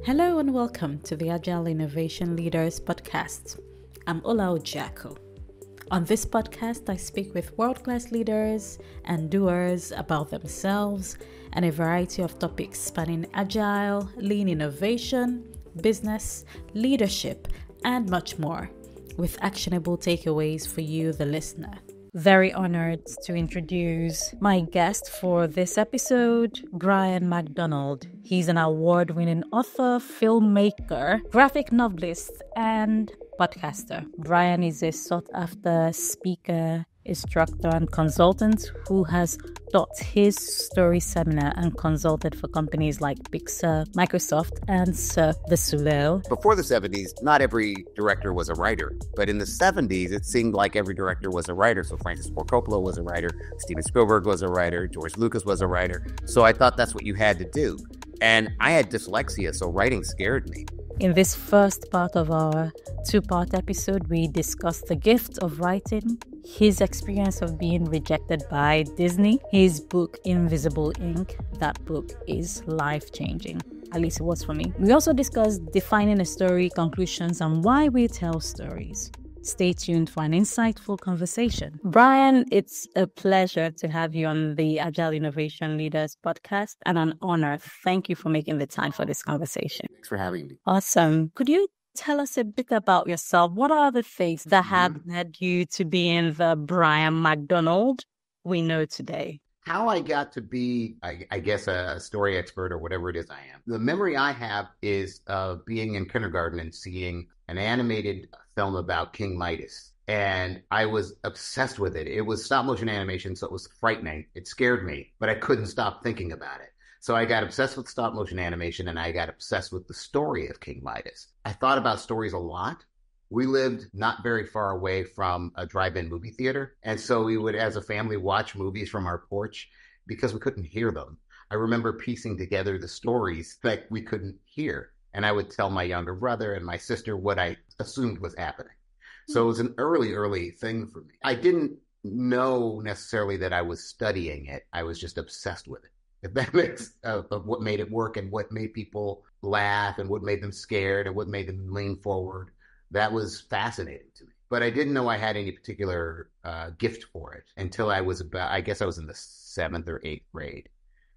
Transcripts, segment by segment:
Hello and welcome to the Agile Innovation Leaders podcast. I'm Ojiaku. On this podcast, I speak with world-class leaders and doers about themselves and a variety of topics spanning agile, lean innovation, business, leadership, and much more, with actionable takeaways for you, the listener. Very honored to introduce my guest for this episode, Brian McDonald. He's an award-winning author, filmmaker, graphic novelist, and podcaster. Brian is a sought-after speaker, instructor, and consultant who has taught his story seminar and consulted for companies like Pixar, Microsoft, and Cirque du Soleil. Before the 70s, not every director was a writer. But in the 70s, it seemed like every director was a writer. So Francis Ford Coppola was a writer, Steven Spielberg was a writer, George Lucas was a writer. So I thought that's what you had to do. And I had dyslexia, so writing scared me. In this first part of our two-part episode, we discussed the gift of writing, his experience of being rejected by Disney, his book, Invisible Ink. That book is life-changing. At least it was for me. We also discussed defining a story, conclusions, and why we tell stories. Stay tuned for an insightful conversation. Brian, it's a pleasure to have you on the Agile Innovation Leaders podcast and an honor. Thank you for making the time for this conversation. Thanks for having me. Awesome. Could you tell us a bit about yourself? What are the things that have led you to being the Brian McDonald we know today? How I got to be, I guess, a story expert or whatever it is I am. The memory I have is being in kindergarten and seeing an animated film about King Midas. And I was obsessed with it. It was stop motion animation, so it was frightening. It scared me, but I couldn't stop thinking about it. So I got obsessed with stop motion animation and I got obsessed with the story of King Midas. I thought about stories a lot. We lived not very far away from a drive-in movie theater. And so we would, as a family, watch movies from our porch because we couldn't hear them. I remember piecing together the stories that we couldn't hear. And I would tell my younger brother and my sister what I assumed was happening. So it was an early thing for me. I didn't know necessarily that I was studying it. I was just obsessed with it. If that makes of what made it work and what made people laugh and what made them scared and what made them lean forward. That was fascinating to me. But I didn't know I had any particular gift for it until I was I guess I was in the 7th or 8th grade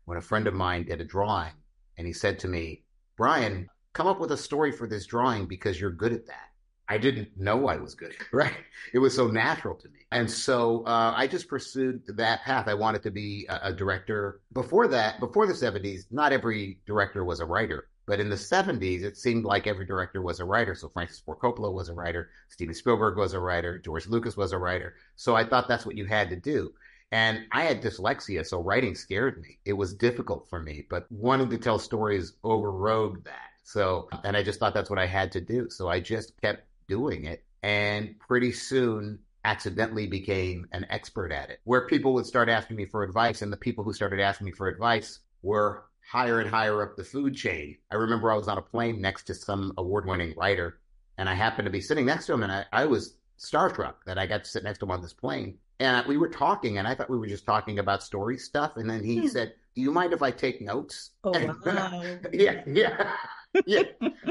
when a friend of mine did a drawing and he said to me, Brian, come up with a story for this drawing because you're good at that. I didn't know I was good, right? It was so natural to me. And so I just pursued that path. I wanted to be a director. Before the 70s, not every director was a writer. But in the 70s, it seemed like every director was a writer. So Francis Ford Coppola was a writer, Steven Spielberg was a writer, George Lucas was a writer. So I thought that's what you had to do. And I had dyslexia, so writing scared me. It was difficult for me, but wanting to tell stories overrode that. So, and I just thought that's what I had to do. So I just kept doing it. And pretty soon, accidentally became an expert at it, where people would start asking me for advice. And the people who started asking me for advice were higher and higher up the food chain. I remember I was on a plane next to some award-winning writer, and I happened to be sitting next to him, and I was starstruck that I got to sit next to him on this plane. And we were talking, and I thought we were just talking about story stuff. And then he said, do you mind if I take notes? Oh, wow. Yeah.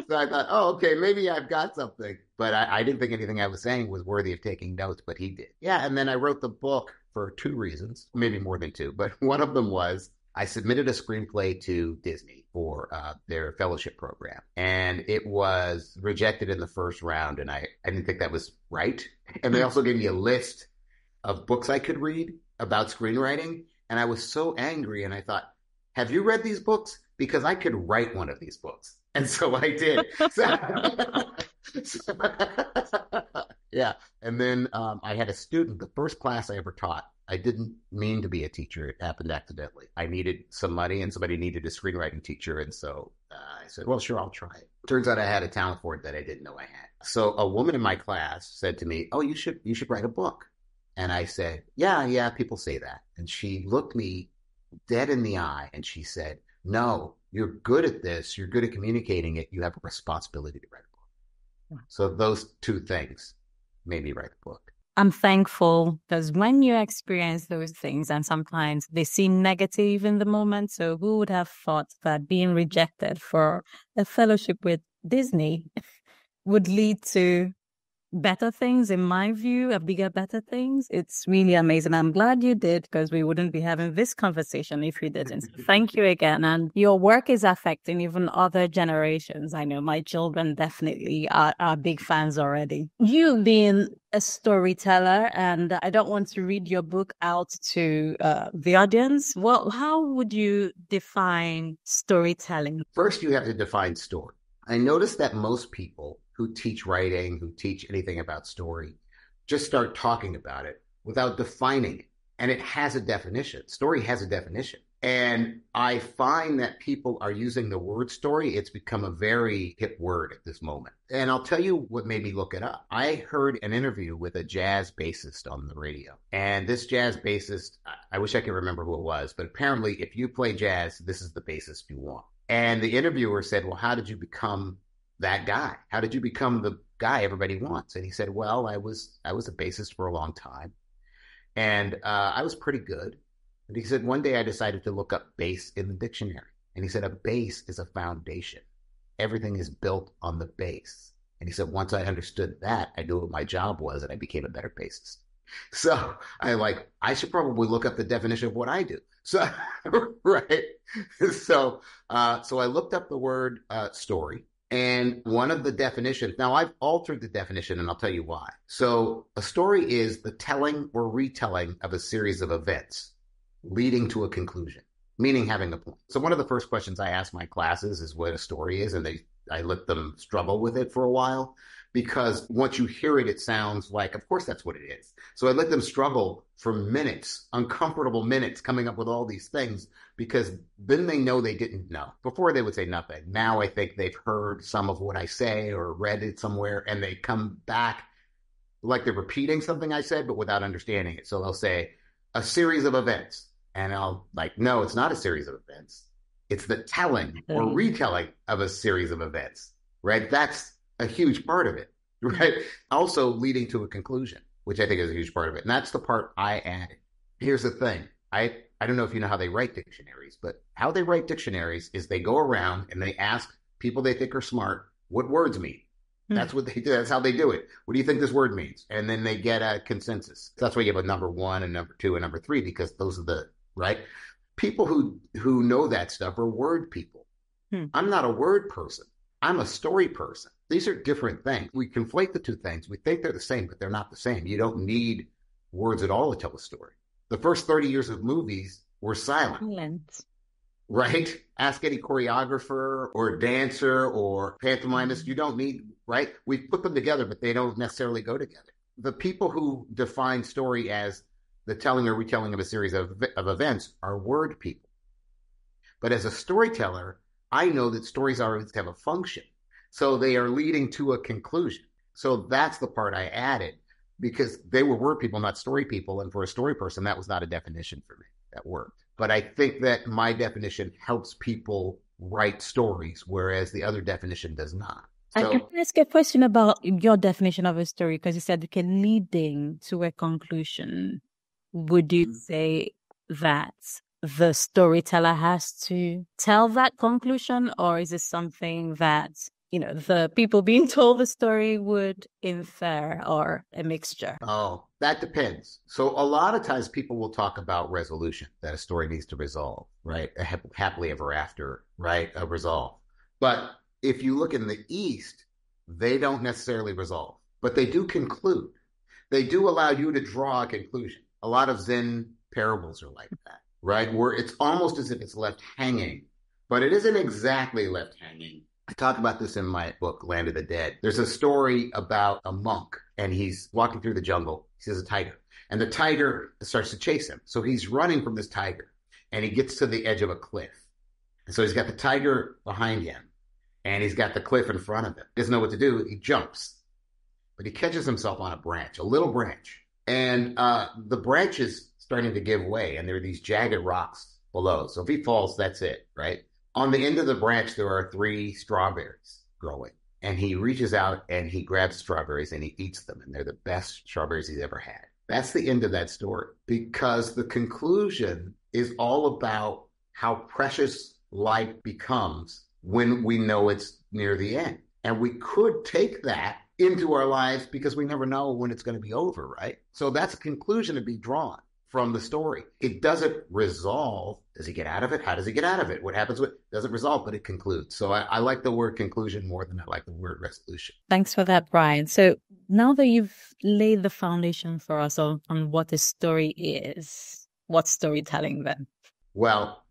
So I thought, oh, okay, maybe I've got something. But I didn't think anything I was saying was worthy of taking notes, but he did. Yeah, and then I wrote the book for 2 reasons, maybe more than 2. But one of them was I submitted a screenplay to Disney for their fellowship program, and it was rejected in the first round, and I didn't think that was right. And they also gave me a list of books I could read about screenwriting, and I was so angry, and I thought, have you read these books? Because I could write one of these books. And so I did. Yeah. And then I had a student, the first class I ever taught. I didn't mean to be a teacher. It happened accidentally. I needed some money and somebody needed a screenwriting teacher. And so I said, well, sure, I'll try it. Turns out I had a talent for it that I didn't know I had. So a woman in my class said to me, oh, you should write a book. And I said, yeah, people say that. And she looked me dead in the eye and she said, no, you're good at this. You're good at communicating it. You have a responsibility to write a book. So those 2 things made me write the book. I'm thankful because when you experience those things, and sometimes they seem negative in the moment. So who would have thought that being rejected for a fellowship with Disney would lead to better things, in my view, a bigger, better things? It's really amazing. I'm glad you did, because we wouldn't be having this conversation if you didn't. So thank you again. And your work is affecting even other generations. I know my children definitely are big fans already. You being a storyteller, and I don't want to read your book out to the audience. Well, how would you define storytelling? First, you have to define story. I noticed that most people who teach writing, who teach anything about story, just start talking about it without defining it. And it has a definition. Story has a definition. And I find that people are using the word story. It's become a very hip word at this moment. And I'll tell you what made me look it up. I heard an interview with a jazz bassist on the radio. And this jazz bassist, I wish I could remember who it was, but apparently if you play jazz, this is the bassist you want. And the interviewer said, well, how did you become that guy? How did you become the guy everybody wants? And he said, well, I was a bassist for a long time, and I was pretty good. And he said, one day I decided to look up bass in the dictionary. And he said, a base is a foundation. Everything is built on the base. And he said, once I understood that, I knew what my job was, and I became a better bassist. So I should probably look up the definition of what I do. So, right. So I looked up the word story. And one of the definitions, now I've altered the definition, and I'll tell you why. So a story is the telling or retelling of a series of events leading to a conclusion, meaning having a point. So one of the first questions I ask my classes is what a story is, and I let them struggle with it for a while, because once you hear it, it sounds like, of course, that's what it is. So I let them struggle for minutes, uncomfortable minutes, coming up with all these things, because then they know they didn't know. Before they would say nothing. Now I think they've heard some of what I say or read it somewhere, and they come back like they're repeating something I said, but without understanding it. So they'll say a series of events, and I'll no, it's not a series of events. It's the telling or retelling of a series of events, right? That's a huge part of it, right? Also leading to a conclusion, which I think is a huge part of it. And that's the part I added. Here's the thing. I don't know if you know how they write dictionaries, but how they write dictionaries is they go around and they ask people they think are smart what words mean. That's what they do. That's how they do it. What do you think this word means? And then they get a consensus. That's why you have a number 1 and number 2 and number 3, because those are the, right? People who know that stuff are word people. I'm not a word person. I'm a story person. These are different things. We conflate the two things. We think they're the same, but they're not the same. You don't need words at all to tell a story. The first 30 years of movies were silent. Right? Ask any choreographer or dancer or pantomimist. You don't need, right? We put them together, but they don't necessarily go together. The people who define story as the telling or retelling of a series of events are word people. But as a storyteller, I know that stories always have a function. So they are leading to a conclusion. So that's the part I added, because they were word people, not story people. And for a story person, that was not a definition for me that worked. But I think that my definition helps people write stories, whereas the other definition does not. So, I can ask a question about your definition of a story, because you said, okay, leading to a conclusion. Would you say that the storyteller has to tell that conclusion, or is it something that, the people being told the story would infer, or a mixture? Oh, that depends. So a lot of times people will talk about resolution, that a story needs to resolve, right? A happily ever after, right? A resolve. But if you look in the East, they don't necessarily resolve, but they do conclude. They do allow you to draw a conclusion. A lot of Zen parables are like that, right? Where it's almost as if it's left hanging, but it isn't exactly left hanging. I talk about this in my book, Land of the Dead. There's a story about a monk, and he's walking through the jungle. He sees a tiger, and the tiger starts to chase him. So he's running from this tiger, and he gets to the edge of a cliff. And so he's got the tiger behind him, and he's got the cliff in front of him. He doesn't know what to do. He jumps, but he catches himself on a branch, a little branch. And the branch is starting to give way, and there are these jagged rocks below. So if he falls, that's it, right? On the end of the branch, there are 3 strawberries growing. and he reaches out and he grabs strawberries and he eats them, and they're the best strawberries he's ever had. That's the end of that story, because the conclusion is all about how precious life becomes when we know it's near the end. And we could take that into our lives because we never know when it's going to be over, right? So that's a conclusion to be drawn from the story. It doesn't resolve. Does he get out of it? How does he get out of it? What happens with it? Doesn't resolve, but it concludes. So I like the word conclusion more than I like the word resolution. Thanks for that, Brian. So now that you've laid the foundation for us on what a story is, what's storytelling then? Well,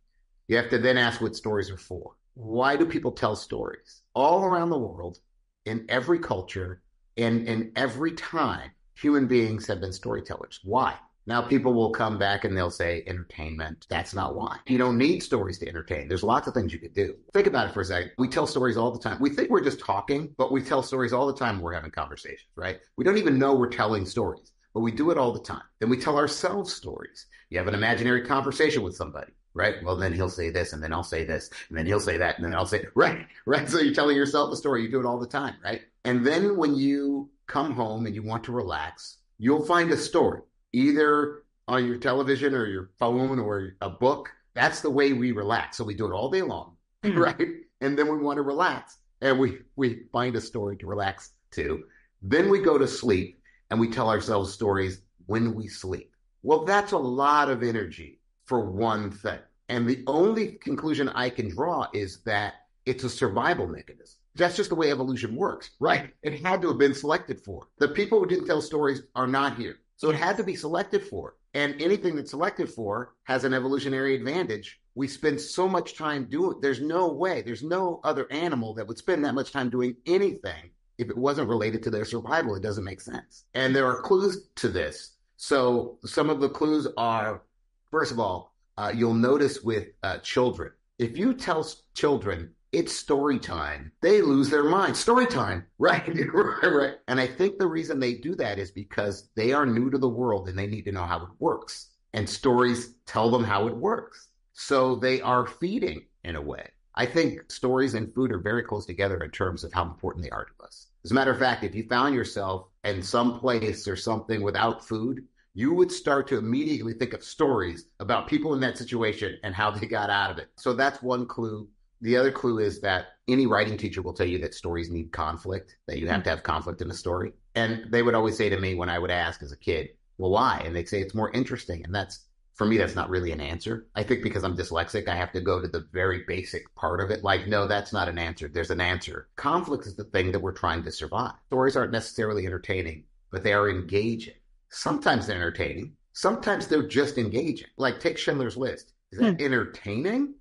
you have to then ask what stories are for. Why do people tell stories? All around the world, in every culture, and in every time, human beings have been storytellers. Why? Now people will come back and they'll say entertainment. That's not why. You don't need stories to entertain. There's lots of things you could do. Think about it for a second. We tell stories all the time. We think we're just talking, but we tell stories all the time when we're having conversations, right? We don't even know we're telling stories, but we do it all the time. Then we tell ourselves stories. You have an imaginary conversation with somebody, right? Well, then he'll say this, and then I'll say this, and then he'll say that, and then I'll say, right. So you're telling yourself a story. You do it all the time, right? And then when you come home and you want to relax, you'll find a story, either on your television or your phone or a book. That's the way we relax. So we do it all day long, right? And then we want to relax, and we find a story to relax to. Then we go to sleep, and we tell ourselves stories when we sleep. Well, that's a lot of energy for one thing. And the only conclusion I can draw is that it's a survival mechanism. That's just the way evolution works, right? It had to have been selected for. The people who didn't tell stories are not here. So it had to be selected for. And anything that's selected for has an evolutionary advantage. We spend so much time doing it. There's no way, there's no other animal that would spend that much time doing anything if it wasn't related to their survival. It doesn't make sense. And there are clues to this. So some of the clues are, first of all, you'll notice with children, if you tell children it's story time, they lose their mind. Story time, right? Right. And I think the reason they do that is because they are new to the world and they need to know how it works. And stories tell them how it works. So they are feeding in a way. I think stories and food are very close together in terms of how important they are to us. As a matter of fact, if you found yourself in some place or something without food, you would start to immediately think of stories about people in that situation and how they got out of it. So that's one clue. The other clue is that any writing teacher will tell you that stories need conflict, that you have to have conflict in a story. And they would always say to me when I would ask as a kid, well, why? And they'd say it's more interesting. And that's, for me, that's not really an answer. I think because I'm dyslexic, I have to go to the very basic part of it. Like, no, that's not an answer. There's an answer. Conflict is the thing that we're trying to survive. Stories aren't necessarily entertaining, but they are engaging. Sometimes they're entertaining. Sometimes they're just engaging. Like, take Schindler's List. Is that entertaining?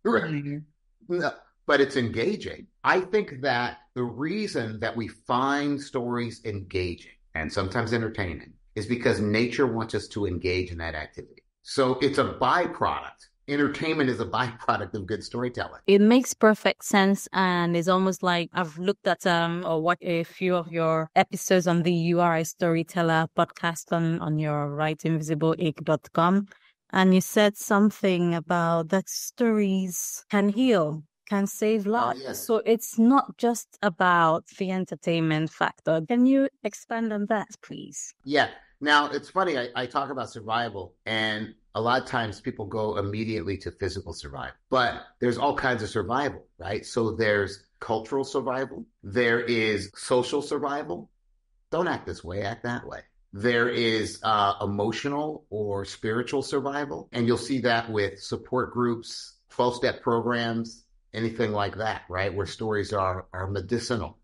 Right. No, but it's engaging. I think that the reason that we find stories engaging and sometimes entertaining is because nature wants us to engage in that activity. So it's a byproduct. Entertainment is a byproduct of good storytelling. It makes perfect sense, and it's almost like I've looked at or watched a few of your episodes on the You Are a Storyteller podcast on your writeinvisibleink.com. And you said something about that stories can heal, can save lives. Yes. So it's not just about the entertainment factor. Can you expand on that, please? Yeah. Now, it's funny. I talk about survival, and a lot of times people go immediately to physical survival. But there's all kinds of survival, right? So there's cultural survival. There is social survival. Don't act this way, act that way. There is emotional or spiritual survival. And you'll see that with support groups, 12-step programs, anything like that, right? Where stories are medicinal.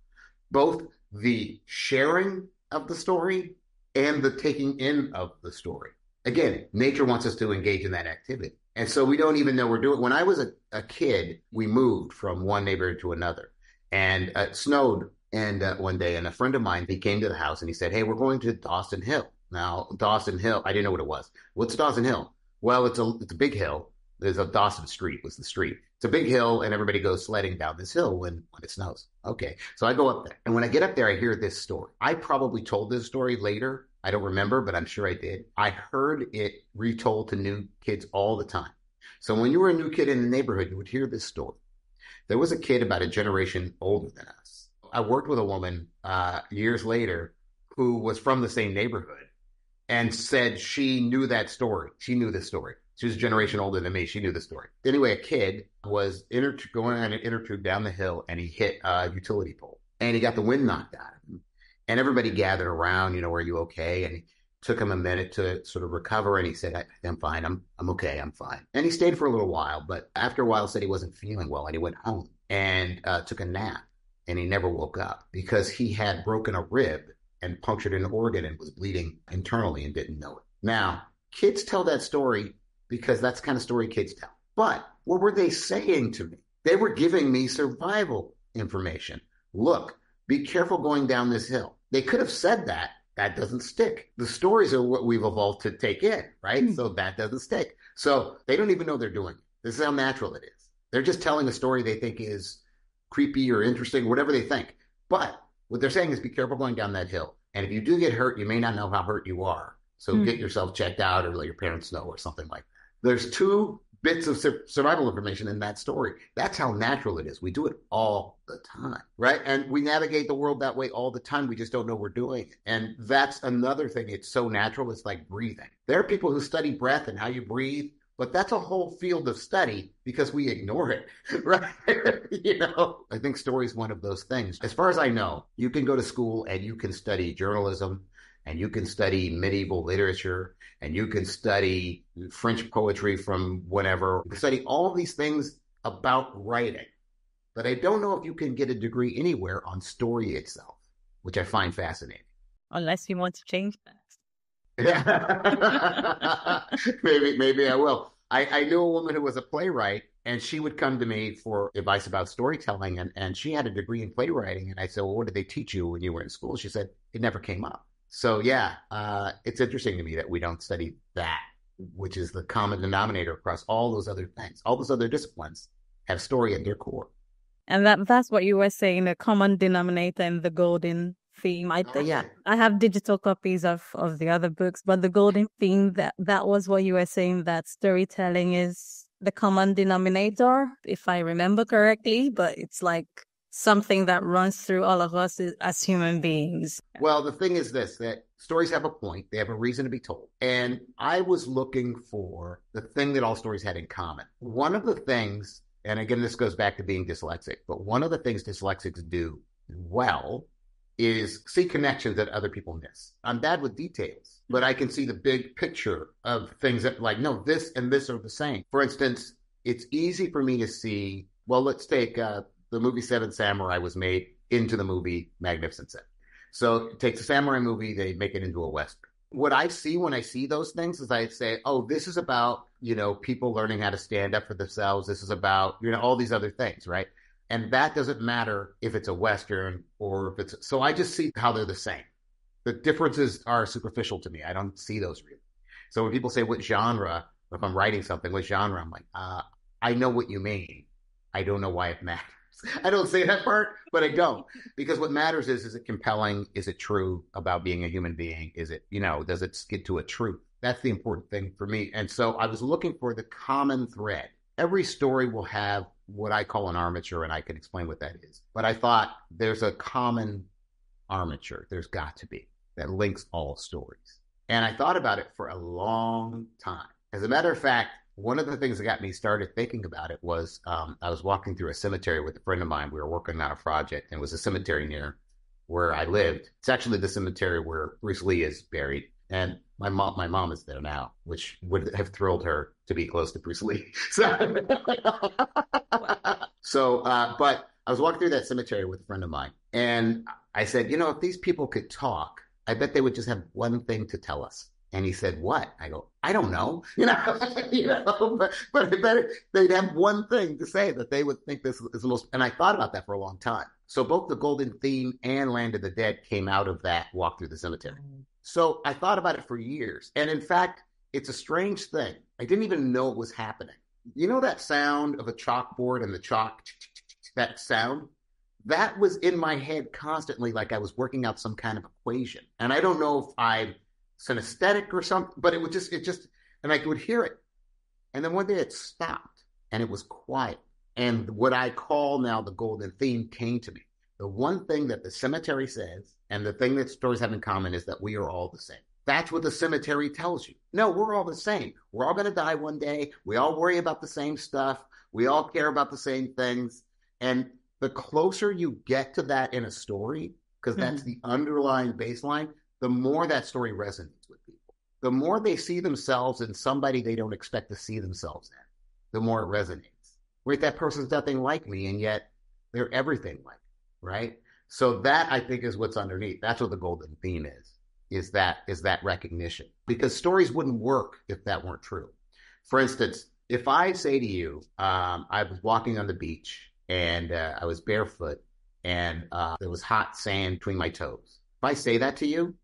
Both the sharing of the story and the taking in of the story. Again, nature wants us to engage in that activity. And so we don't even know we're doing it. When I was a kid, we moved from one neighborhood to another. And it snowed. And one day, and a friend of mine, he came to the house and he said, hey, we're going to Dawson Hill. Now, Dawson Hill, I didn't know what it was. What's Dawson Hill? Well, it's a big hill. There's a Dawson Street was the street. It's a big hill, and everybody goes sledding down this hill when it snows. Okay, so I go up there. And when I get up there, I hear this story. I probably told this story later. I don't remember, but I'm sure I did. I heard it retold to new kids all the time. So when you were a new kid in the neighborhood, you would hear this story. There was a kid about a generation older than us. I worked with a woman years later who was from the same neighborhood and said she knew that story. She knew this story. She was a generation older than me. She knew the story. Anyway, a kid was going on an inner tube down the hill, and he hit a utility pole, and he got the wind knocked out of him. And everybody gathered around, are you okay? And it took him a minute to sort of recover, and he said, I'm fine. I'm okay. I'm fine. And he stayed for a little while, but after a while said he wasn't feeling well, and he went home and took a nap, and he never woke up because he had broken a rib and punctured an organ and was bleeding internally and didn't know it. Now, kids tell that story because that's the kind of story kids tell. But what were they saying to me? They were giving me survival information. Look, be careful going down this hill. They could have said that. That doesn't stick. The stories are what we've evolved to take in, right? Mm-hmm. So that doesn't stick. So they don't even know they're doing it. This is how natural it is. They're just telling a story they think is creepy or interesting, whatever they think. But what they're saying is be careful going down that hill. And if you do get hurt, you may not know how hurt you are. So get yourself checked out or let your parents know or something like that. There's 2 bits of survival information in that story. That's how natural it is. We do it all the time, right? And we navigate the world that way all the time. We just don't know we're doing it. And that's another thing. It's so natural. It's like breathing. There are people who study breath and how you breathe, but that's a whole field of study because we ignore it, right? I think story is one of those things. As far as I know, you can go to school and you can study journalism, and you can study medieval literature, and you can study French poetry from whenever. You can study all these things about writing. But I don't know if you can get a degree anywhere on story itself, which I find fascinating. Unless you want to change that. Yeah. maybe I will. I knew a woman who was a playwright, and she would come to me for advice about storytelling, and she had a degree in playwriting. And I said, well, what did they teach you when you were in school? She said, it never came up. So yeah, it's interesting to me that we don't study that, which is the common denominator across all those other things. All those other disciplines have story at their core. And that's what you were saying, the common denominator and the golden theme. I have digital copies of the other books, but the golden theme, that was what you were saying, that storytelling is the common denominator, if I remember correctly, but it's like something that runs through all of us as human beings. Well, the thing is this, that stories have a point. They have a reason to be told. And I was looking for the thing that all stories had in common. One of the things, and again, this goes back to being dyslexic, but one of the things dyslexics do well is see connections that other people miss. I'm bad with details, but I can see the big picture of things that no, this and this are the same. For instance, it's easy for me to see, well, let's take the movie Seven Samurai was made into the movie Magnificent Seven. So it takes a samurai movie, they make it into a Western. What I see when I see those things is I say, oh, this is about, people learning how to stand up for themselves. This is about, all these other things, right? And that doesn't matter if it's a Western or if it's, so I just see how they're the same. The differences are superficial to me. I don't see those really. So when people say what genre, if I'm writing something, what genre, I'm like, I know what you mean. I don't know why it matters. I don't say that part, but I don't. Because what matters is it compelling? Is it true about being a human being? Is it, does it get to a truth? That's the important thing for me. And so I was looking for the common thread. Every story will have what I call an armature, and I can explain what that is. But I thought there's a common armature. There's got to be that links all stories. And I thought about it for a long time. As a matter of fact, one of the things that got me started thinking about it was I was walking through a cemetery with a friend of mine. We were working on a project, and it was a cemetery near where I lived. It's actually the cemetery where Bruce Lee is buried. And my mom is there now, which would have thrilled her to be close to Bruce Lee. But I was walking through that cemetery with a friend of mine, and I said, if these people could talk, I bet they would just have one thing to tell us. And he said, what? I go, I don't know, but I bet they'd have one thing to say that they would think this is the most, and I thought about that for a long time. So both the Golden Theme and Land of the Dead came out of that walk through the cemetery. So I thought about it for years. And in fact, it's a strange thing. I didn't even know it was happening. You know that sound of a chalkboard and the chalk, that sound? That was in my head constantly, like I was working out some kind of equation. And I don't know if I'm synesthetic or something, but it just, and I would hear it. And then one day it stopped and it was quiet. And what I call now the Golden Theme came to me. The one thing that the cemetery says, and the thing that stories have in common, is that we are all the same. That's what the cemetery tells you. No, we're all the same. We're all going to die one day. We all worry about the same stuff. We all care about the same things. And the closer you get to that in a story, because that's the underlying baseline, the more that story resonates with people. The more they see themselves in somebody they don't expect to see themselves in, the more it resonates. Right? That person's nothing like me, and yet they're everything like me, right? So that, I think, is what's underneath. That's what the golden theme is that recognition. Because stories wouldn't work if that weren't true. For instance, if I say to you, I was walking on the beach and I was barefoot and there was hot sand between my toes. If I say that to you,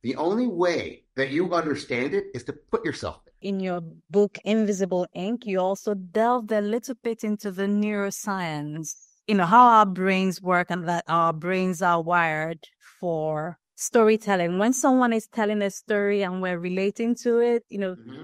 the only way that you understand it is to put yourself there. In your book, Invisible Ink, you also delved a little bit into the neuroscience, how our brains work and that our brains are wired for storytelling. When someone is telling a story and we're relating to it,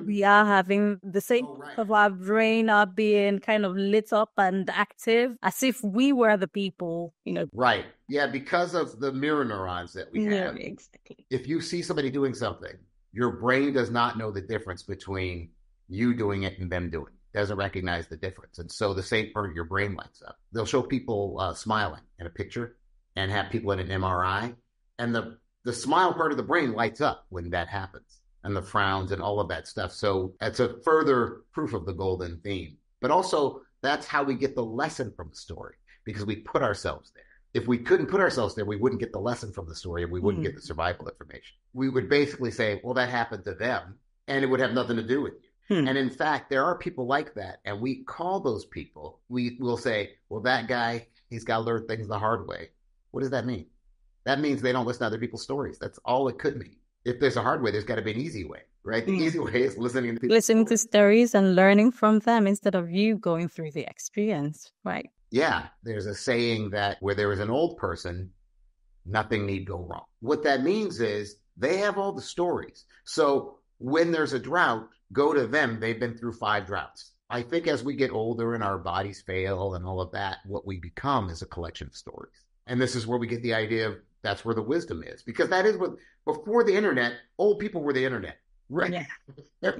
we are having the same of our brain are being kind of lit up and active as if we were the people, Right. Yeah, because of the mirror neurons that we have. Exactly. If you see somebody doing something, your brain does not know the difference between you doing it and them doing it. Doesn't recognize the difference. And so the same part of your brain lights up. They'll show people smiling in a picture and have people in an MRI. And the smile part of the brain lights up when that happens, and the frowns and all of that stuff. So that's a further proof of the golden theme. But also, that's how we get the lesson from the story, because we put ourselves there. If we couldn't put ourselves there, we wouldn't get the lesson from the story, and we wouldn't get the survival information. We would basically say, well, that happened to them, and it would have nothing to do with you. And in fact, there are people like that, and we call those people, we will say, well, that guy, he's got to learn things the hard way. What does that mean? That means they don't listen to other people's stories. That's all it could mean. If there's a hard way, there's got to be an easy way, right? The easy way is listening to stories and learning from them instead of you going through the experience, right? Yeah, there's a saying that where there is an old person, nothing need go wrong. What that means is they have all the stories. So when there's a drought, go to them. They've been through 5 droughts. I think as we get older and our bodies fail and all of that, what we become is a collection of stories. And this is where we get the idea of that's where the wisdom is. Because that is what, before the internet, old people were the internet. Right? Yeah.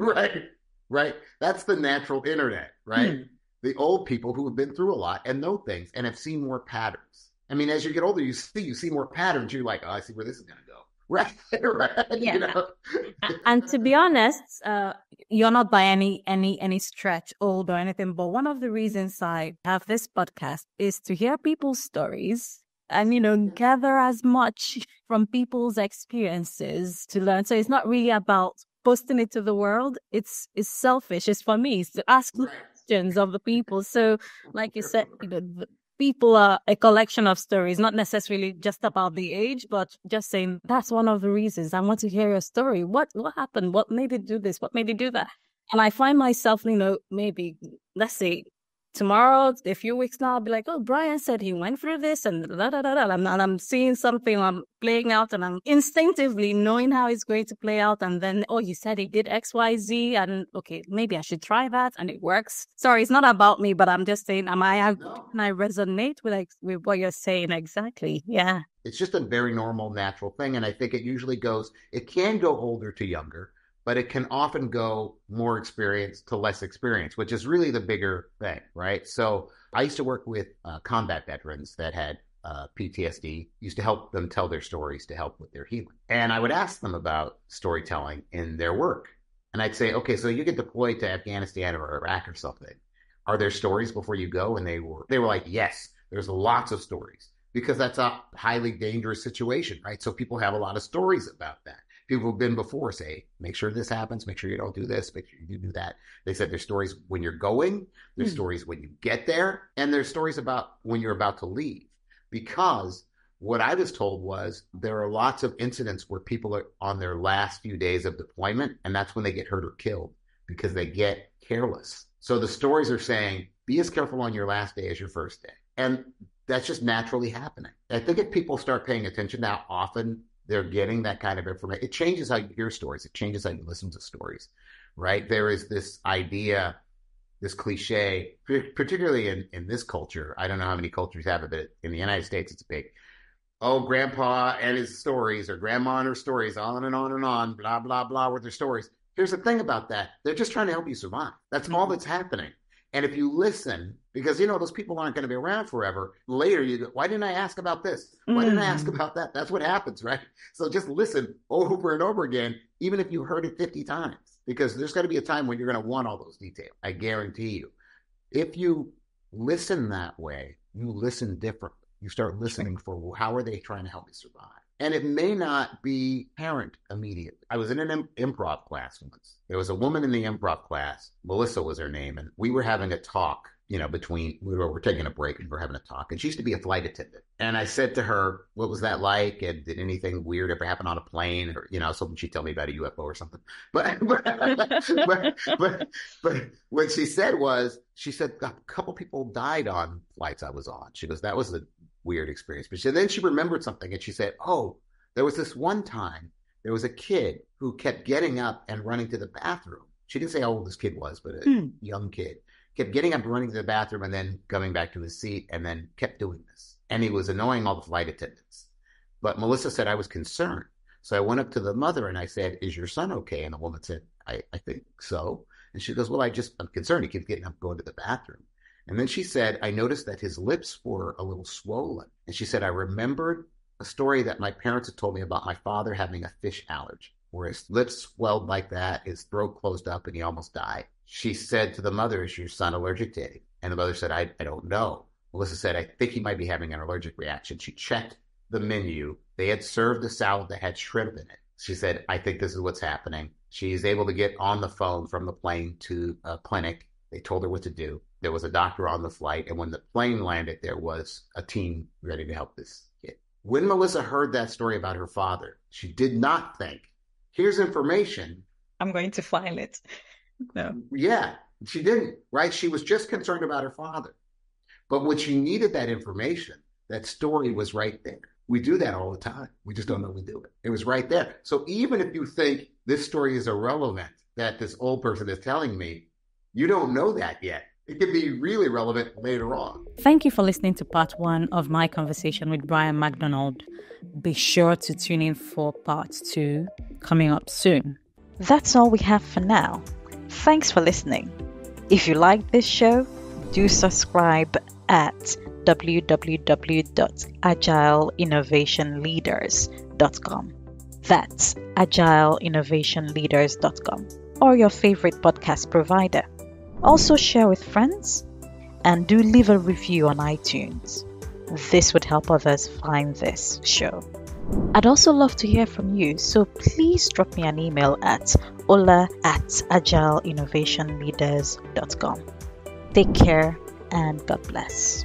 Right. That's the natural internet, right? The old people who have been through a lot and know things and have seen more patterns. I mean, as you get older, you see more patterns. You're like, oh, I see where this is going to go. Right. Yeah. And to be honest, you're not by any stretch old or anything. But one of the reasons I have this podcast is to hear people's stories and, gather as much from people's experiences to learn. So it's not really about posting it to the world. It's selfish. It's for me. It's to ask questions of the people. So like you said, the people are a collection of stories, not necessarily just about the age, but just saying that's one of the reasons I want to hear your story. What happened? What made you do this? What made you do that? And I find myself, maybe, let's say, tomorrow, a few weeks now, I'll be like, oh, Brian said he went through this and I'm seeing something I'm playing out and I'm instinctively knowing how it's going to play out. And then, oh, he said he did X, Y, Z. And okay, maybe I should try that. And it works. Sorry, it's not about me, but I'm just saying, can I resonate with what you're saying? Exactly. Yeah. It's just a very normal, natural thing. And I think it can go older to younger, but it can often go more experience to less experience, which is really the bigger thing, right? So I used to work with combat veterans that had PTSD, used to help them tell their stories to help with their healing. And I would ask them about storytelling in their work. And I'd say, okay, so you get deployed to Afghanistan or Iraq or something. Are there stories before you go? And they were like, yes, there's lots of stories, because that's a highly dangerous situation, right? So people have a lot of stories about that. People who've been before say, make sure this happens, make sure you don't do this, make sure you do that. They said there's stories when you're going, there's stories when you get there, and there's stories about when you're about to leave. Because what I was told was there are lots of incidents where people are on their last few days of deployment, and that's when they get hurt or killed because they get careless. So the stories are saying, be as careful on your last day as your first day. And that's just naturally happening. I think if people start paying attention now, often they're getting that kind of information. It changes how you hear stories. It changes how you listen to stories, right? There is this idea this cliche, particularly in this culture. I don't know how many cultures have it, but in the United States, it's big. Oh, grandpa and his stories, or grandma and her stories, on and on and on, blah, blah, blah, with their stories. Here's the thing about that. They're just trying to help you survive. That's all that's happening. And if you listen, because, those people aren't going to be around forever, later you go, why didn't I ask about this? Why didn't I ask about that? That's what happens, right? So just listen over and over again, even if you heard it 50 times, because there's going to be a time when you're going to want all those details. I guarantee you. If you listen that way, you listen differently. You start listening for how are they trying to help me survive? And it may not be apparent immediately. I was in an improv class once. There was a woman in the improv class, Melissa was her name, and we were having a talk, we were taking a break and we're having a talk. And she used to be a flight attendant. And I said to her, what was that like? And did anything weird ever happen on a plane? Or, something she'd tell me about a UFO or something. But what she said was, a couple people died on flights I was on. She goes, that was a weird experience. But then she remembered something and she said, oh, there was this one time there was a kid who kept getting up and running to the bathroom. She didn't say how old this kid was, but a young kid kept getting up and running to the bathroom and then coming back to his seat and then kept doing this. And he was annoying all the flight attendants. But Melissa said, I was concerned. So I went up to the mother and I said, is your son okay? And the woman said, I think so. And she goes, well, I'm concerned. He keeps getting up, going to the bathroom. And then she said, I noticed that his lips were a little swollen. And she said, I remembered a story that my parents had told me about my father having a fish allergy, where his lips swelled like that, his throat closed up, and he almost died. She said to the mother, is your son allergic to anything? And the mother said, I don't know. Melissa said, I think he might be having an allergic reaction. She checked the menu. They had served a salad that had shrimp in it. She said, I think this is what's happening. She's able to get on the phone from the plane to a clinic. They told her what to do. There was a doctor on the flight. And when the plane landed, there was a team ready to help this kid. When Melissa heard that story about her father, she did not think, here's information. I'm going to file it. No. Yeah, she didn't, right? She was just concerned about her father. But when she needed that information, that story was right there. We do that all the time. We just don't know we do it. It was right there. So even if you think this story is irrelevant, that this old person is telling me, you don't know that yet. It can be really relevant later on. Thank you for listening to part 1 of my conversation with Brian McDonald. Be sure to tune in for part 2 coming up soon. That's all we have for now. Thanks for listening. If you like this show, do subscribe at www.agileinnovationleaders.com. That's agileinnovationleaders.com, or your favorite podcast provider. Also share with friends and do leave a review on iTunes. This would help others find this show. I'd also love to hear from you, so please drop me an email at ola@agileinnovationleaders.com. Take care and God bless.